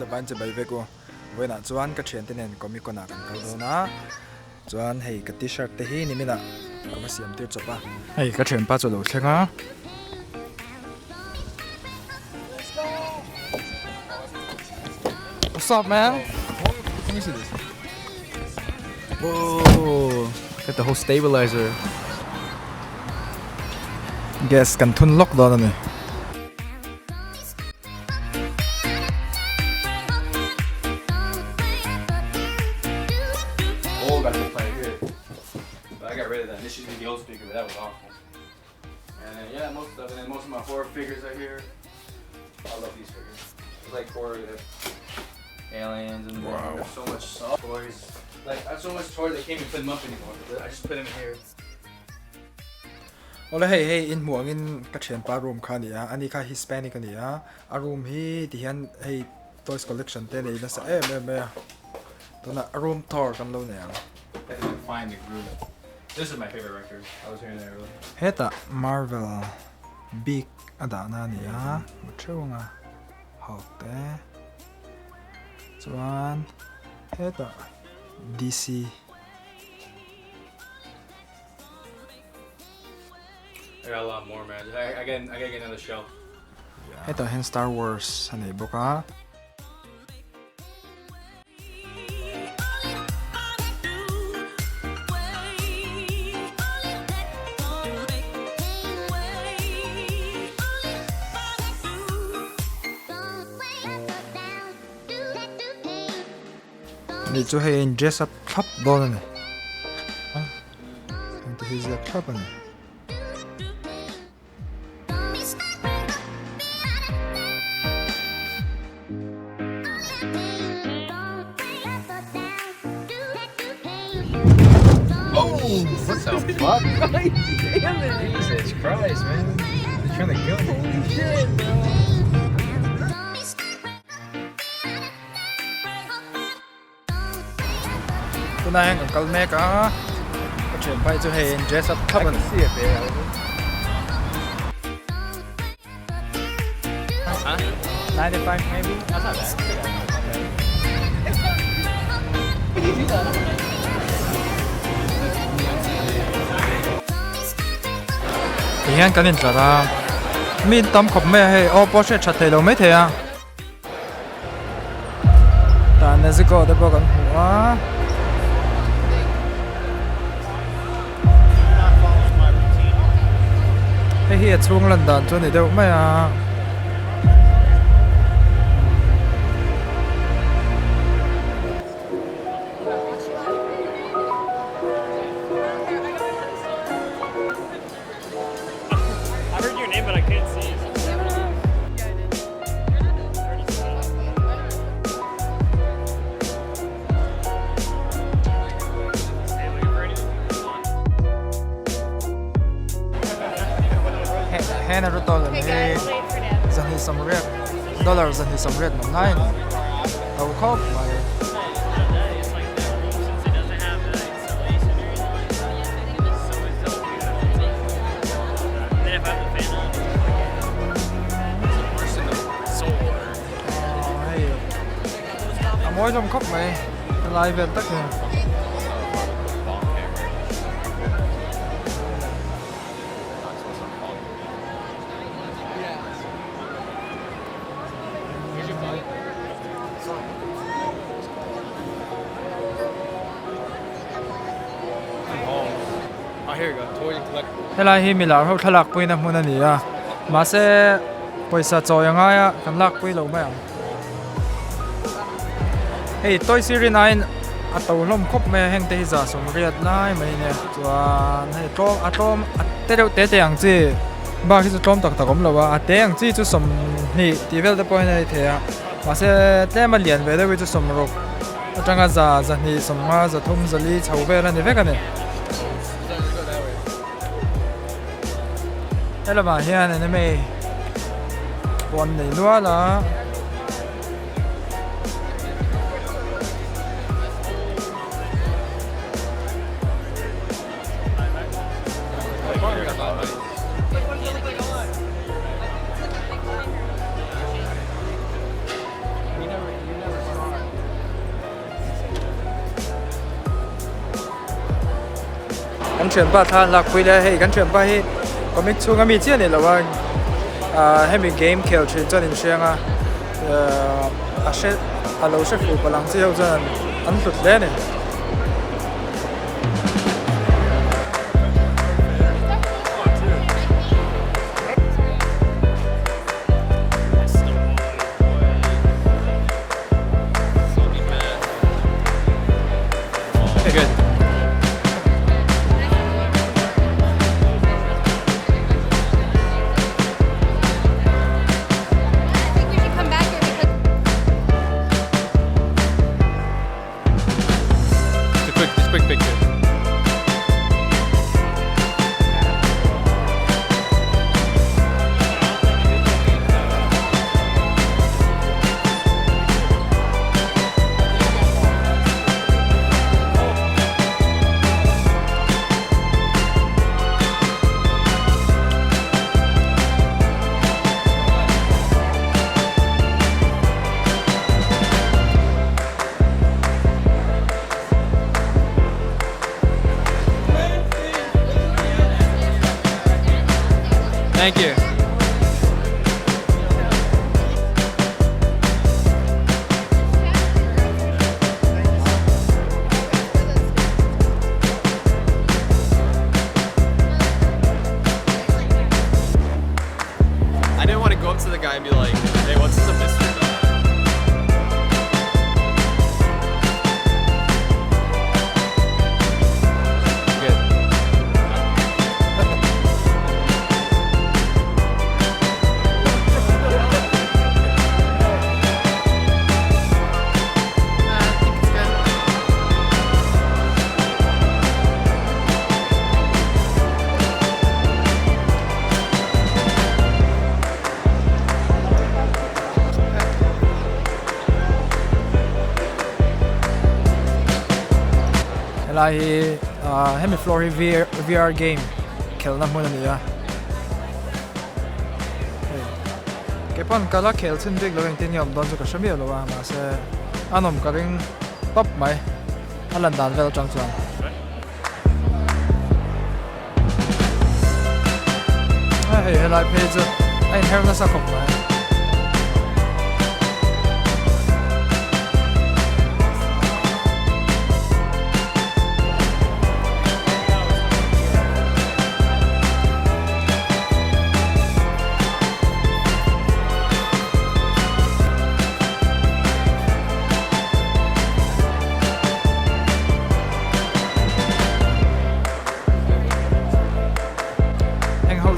จะบ้านจะไปเวกูเวน่ะจวนก็เชียนที่เนี่ยก็มีคนนักกันเขาดูนะจวนให้กับทีชิร์ตที่นี่มินะก็มาเสียมตีจบป่ะให้ก็เชียนป้าจะหลุดใช่ไหม What's up, man? Let me see this. Whoa! Got the whole stabilizer. Guess can tune lock down on it. Oh, got the play here. But I got rid of that. This used to be the old speaker, but that was awful. And then, yeah, most of it. And most of my horror figures are here. I love these figures. It's like horror. Aliens and wow. There's so much toys. Like I have so much toys I can't even put them up anymore. I just put them in here. โอ้แล้วเฮ้ยอินหัวอินกระเชียนปลารวมค่านี่อันนี้ค่า Hispanic กันนี่อารมณ์ที่เห็นเฮ้ย Toys Collection เต้นนี่นะสิไม่ตัวน่ะอารมณ์ทอร์กันแล้วเนี่ย I can find the group. This is my favorite record. I was hearing that earlier. เฮ้ยแต่ Marvel Big อันนั้นนี่มาเชื่อว่าหอกแต่จวนเฮ้ยแต่ DC I got a lot more, man. I gotta get another shelf. เฮ้ยแต่เห็น Star Wars อันนี้บอกว่านี่จะให้ dress up top บอลนี่แต่ his top นี่What the fuck? Damn it! Jesus Christ, man! You're trying to kill me. Holy shit, bro! ตัวนายกับกัลเมกก็เชิญไปจะให้ dress up top นี่ See it, man. Huh? 95 maybe That's not bad. ที่เห็นกันนี่จ้ะมีตำขบแม่ให้โอ้พอเช็ดชัดเลยเราไม่เท่อะแต่เนี่ยสิก็ได้บอกกันหัวให้เฮียช่วงลันดอนจนนี่เดี๋ยวไม่อะแค่นั้นรู้ตัวเลยจะให้สำเร็จดอลลาร์จะให้สำเร็จมันง่ายนี่เอาเข้าไปเอาม้อยลมเข้าไปลายเวทตักเนี่ยเวลาที่มีหลานเขาทะลักไปนะมันนี่มาเซ่ไปสัตว์จอยยังไงกันลักไปเราไม่เอาเฮ้ยตัวซีรีส์9อัตโนมัติครบแม่แห่งเตะจ่าสมเรียดไล่ไม่เนี่ยจวนให้โจมอัตโนมัติเตะอย่างจีบ้าที่จะโจมตักผมเลยว่าเตะอย่างจีจะสมนี่ที่เวลได้ไปในเตะมาเซ่เตะมาเลียนเวลได้จะสมรบจังก็จะนี่สมมาจะทุ่มจะลีชาวเวลนี่เวกันเนี่ยเฮ้ยมาเฮียนี่ไม่วันนี้ล้วนละ กันเฉียนป้าท่านหลักคุยเลยให้กันเฉียนป้าให้ก็ไม่ช่วงก็มีเจ้านี่แหละว่าให้มีเกมเขียวเฉียนจนเชียงอาเชเราเชฟฟูพลังเจ้าจนอันสุดเลยเนี่ย Thank you. I didn't want to go up to the guy and be like, hey, what's the mystery about that? Hay mi floor VR game khel na mun ania ke pon kala khel chin dik lo eng tin yom don chu ka shami lo wa ma se anom ka ring top mai alan dan vel chang chuan hey helai page ai her na sa khop mai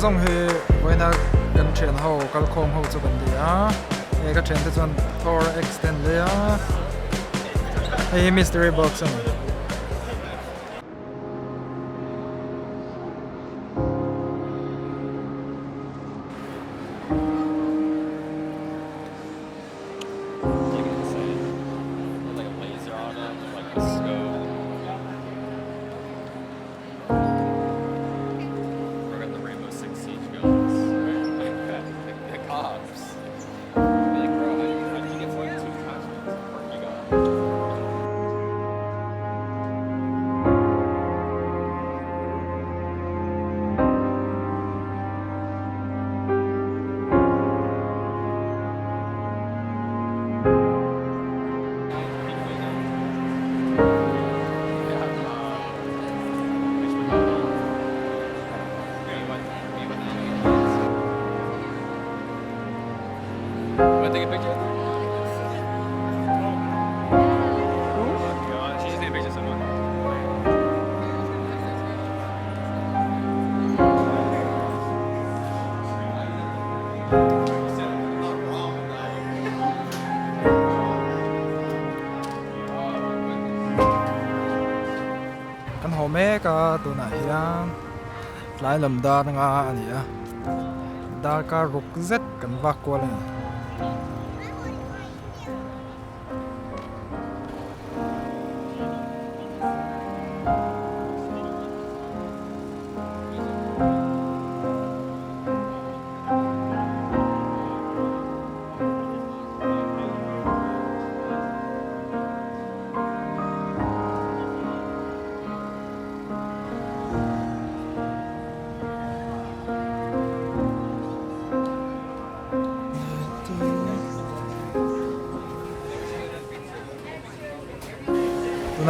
zong he voina kan train ho kal khom ho chu ban dia e ka train te chuan Thor extend le a hey mystery box ani Want to take a picture? Oh God, she just need a picture of someone. kan ho me ka tu na hian lai lam da nga ani a da ka ruk zet kan va ko le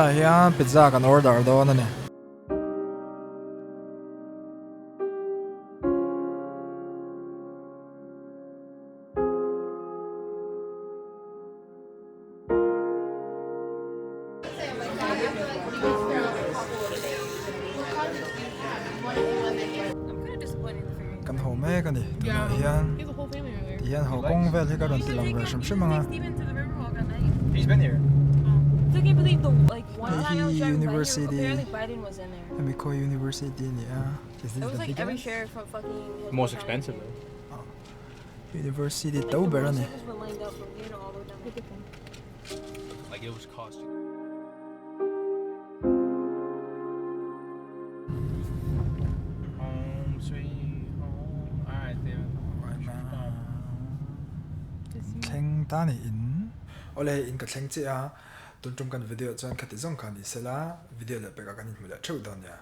na hian pizza kan order dawn ani kan ho me kan ni hian hian ho kong vel hi ka ron tilang ver sham shimanga He's been here. I can't believe the like one time I was driving University. by here, apparently Biden was in there. Amico University ni is this It was the like every biggest sheriff from fucking. Most expensive though. University tau berani Sheriffs were lined up from here to all the way down. Like it was costing. Home sweet home. Alright then. thleng ta ni in ole in ka thleng chi a tun tum kan video chuan khati zong khan ni sela video le peka kan in hmula theu don ya